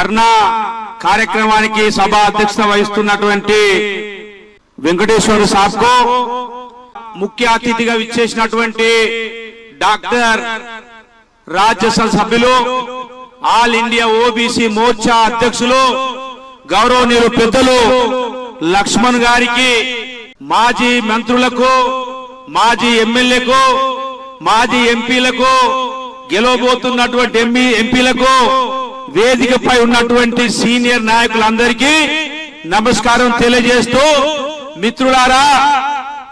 ధర్నా కార్యక్రమానికి సభ అధ్యక్షత వహిస్తున్నటువంటి వెంకటేశ్వర సాబ్ को ముఖ్య అతిథిగా విచ్చేసినటువంటి డాక్టర్ రాజ్యసభ సభ్యులు ఆల్ ఇండియా ఓబీసీ మోర్చా అధ్యక్షులు గౌరవనీయులు పెద్దలు లక్ష్మణ్ గారికి, మాజీ మంత్రులకు, మాజీ ఎమ్మెల్యేకు, మాజీ ఎంపీలకు, గెలవబోతున్నటువంటి ఎంపీలకు, వేదికపై ఉన్నటువంటి సీనియర్ నాయకులందరికీ నమస్కారం తెలియజేస్తూ, మిత్రులారా,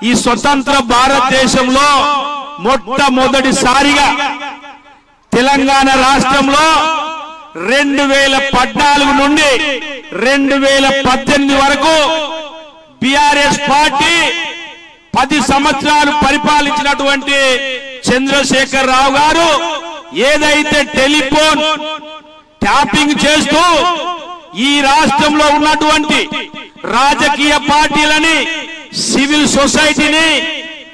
ఈ స్వతంత్ర భారతదేశంలో మొట్టమొదటిసారిగా తెలంగాణ రాష్ట్రంలో 2014 నుండి 2018 వరకు బీఆర్ఎస్ పార్టీ 10 సంవత్సరాలు పరిపాలించినటువంటి చంద్రశేఖర్ రావు గారు ఏదైతే టెలిఫోన్ ట్యాపింగ్ చేస్తూ ఈ రాష్ట్రంలో ఉన్నటువంటి రాజకీయ పార్టీలని, సివిల్ సొసైటీని,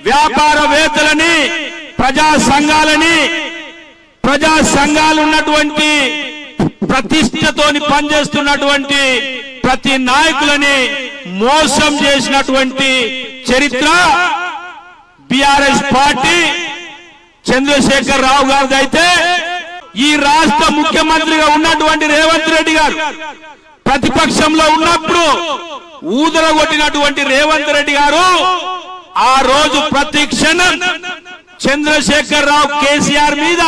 వ్యాపారవేత్తలని, ప్రజా సంఘాలు ఉన్నటువంటి ప్రతిష్టతోని పనిచేస్తున్నటువంటి ప్రతి నాయకులని మోసం చేసినటువంటి చరిత్ర బీఆర్ఎస్ పార్టీ చంద్రశేఖర్ రావు గారిది అయితే, ఈ రాష్ట్ర ముఖ్యమంత్రిగా ఉన్నటువంటి రేవంత్ రెడ్డి గారు ప్రతిపక్షంలో ఉన్నప్పుడు ఊదరగొట్టినటువంటి రేవంత్ రెడ్డి గారు ఆ రోజు ప్రతి క్షణం చంద్రశేఖర్ రావు కేసీఆర్ మీద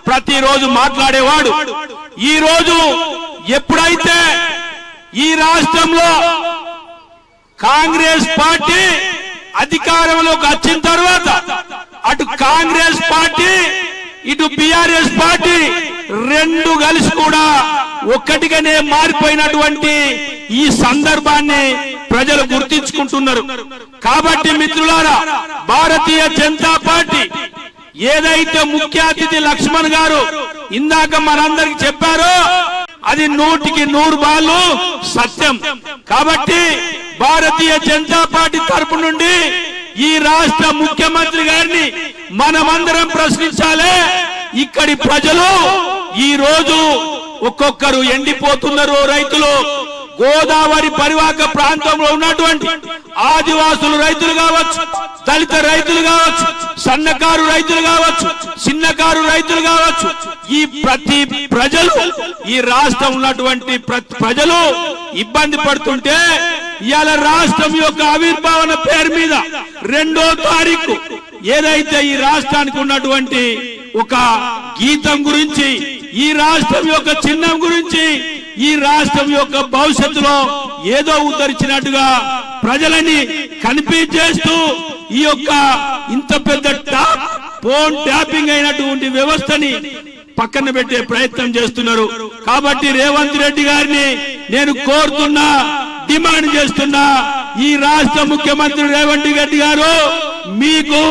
ప్రతిరోజు మాట్లాడేవాడు. ఈ రోజు ఎప్పుడైతే ఈ రాష్ట్రంలో కాంగ్రెస్ పార్టీ అధికారంలోకి వచ్చిన తర్వాత అటు కాంగ్రెస్ పార్టీ ఇటు బీఆర్ఎస్ పార్టీ రెండు కలిసి కూడా ఒక్కటిగానే మారిపోయినటువంటి ఈ సందర్భాన్ని ప్రజలు గుర్తించుకుంటున్నారు. కాబట్టి మిత్రులారా, భారతీయ జనతా పార్టీ ఏదైతే ముఖ్య అతిథి లక్ష్మణ్ గారు ఇందాక మనందరికి చెప్పారో అది 100కి 100 సత్యం. కాబట్టి భారతీయ జనతా పార్టీ తరపు నుండి ఈ రాష్ట్ర ముఖ్యమంత్రి గారిని మనమందరం ప్రశ్నించాలి. ఇక్కడి ప్రజలు ఈ రోజు ఒక్కొక్కరు ఎండిపోతున్నారు. రైతులు, గోదావరి పరివాహక ప్రాంతంలో ఉన్నటువంటి ఆదివాసులు రైతులు కావచ్చు, దళిత రైతులు కావచ్చు, సన్నకారు రైతులు కావచ్చు, చిన్నకారు రైతులు కావచ్చు, ఈ ప్రతి ప్రజలు, ఈ రాష్ట్రం ఉన్నటువంటి ప్రజలు ఇబ్బంది పడుతుంటే ఇవాళ రాష్ట్రం యొక్క ఆవిర్భావన పేరు మీద 2వ తారీఖు ఏదైతే ఈ రాష్ట్రానికి ఉన్నటువంటి ఒక గీతం గురించి, ఈ రాష్ట్రం యొక్క చిహ్నం గురించి, ఈ రాష్ట్రం యొక్క భవిష్యత్తులో ఏదో ఉద్ధరించినట్టుగా ప్రజలని కనిపించేస్తూ ఈ యొక్క ఇంత పెద్ద ఫోన్ ట్యాపింగ్ అయినటువంటి వ్యవస్థని పక్కన పెట్టే ప్రయత్నం చేస్తున్నారు. కాబట్టి రేవంత్ రెడ్డి గారిని నేను కోరుతున్నా, డిమాండ్ చేస్తున్నా, ఈ రాష్ట్ర ముఖ్యమంత్రి రేవంత్ రెడ్డి గారు మీకు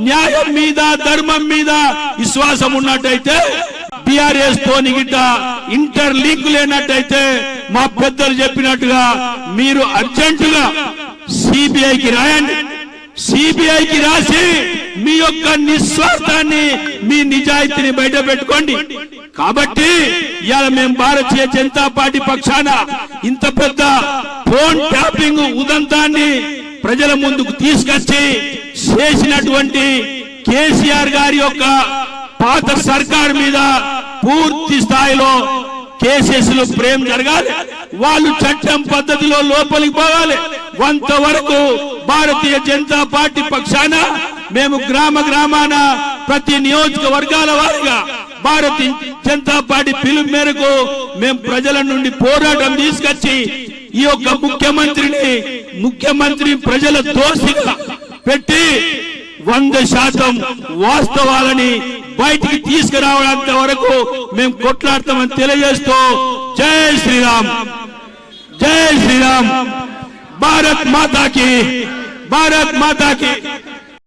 న్యాయం మీద, ధర్మం మీద విశ్వాసం ఉన్నట్టయితే, బీఆర్ఎస్ తోని గిట్ట ఇంటర్ లింక్ లేనట్టయితే మా పెద్దలు చెప్పినట్టుగా మీరు అర్జెంటుగా సిబిఐకి రాయండి. సిబిఐకి రాసి మీ యొక్క నిస్వార్థాన్ని, మీ నిజాయితీని బయట పెట్టుకోండి. కాబట్టి ఇవాళ మేము భారతీయ జనతా పార్టీ పక్షాన ఇంత పెద్ద ఫోన్ ట్యాపింగ్ ఉదంతాన్ని ప్రజల ముందుకు తీసుకొచ్చి చేసినటువంటి కేసీఆర్ గారి యొక్క పాత సర్కార్ మీద పూర్తి స్థాయిలో కేసెస్లు ప్రేమ జరగాలి. వాళ్ళు చట్టం పద్ధతిలో లోపలికి పోవాలి. కొంతవరకు భారతీయ జనతా పార్టీ పక్షాన మేము గ్రామాన ప్రతి నియోజకవర్గాల వారిగా భారతీయ జనతా పార్టీ పిలుపు మేరకు మేము ప్రజల నుండి పోరాటం తీసుకొచ్చి ఈ యొక్క ముఖ్యమంత్రి ప్రజల దోషిగా పెట్టి 100% వాస్తవాలని బయటికి తీసుకురావడంత వరకు మేము కొట్లాడతామని తెలియజేస్తూ, జై శ్రీరామ్, జై శ్రీరామ్, భారత్ మాతాకి, భారత్ మాతాకి.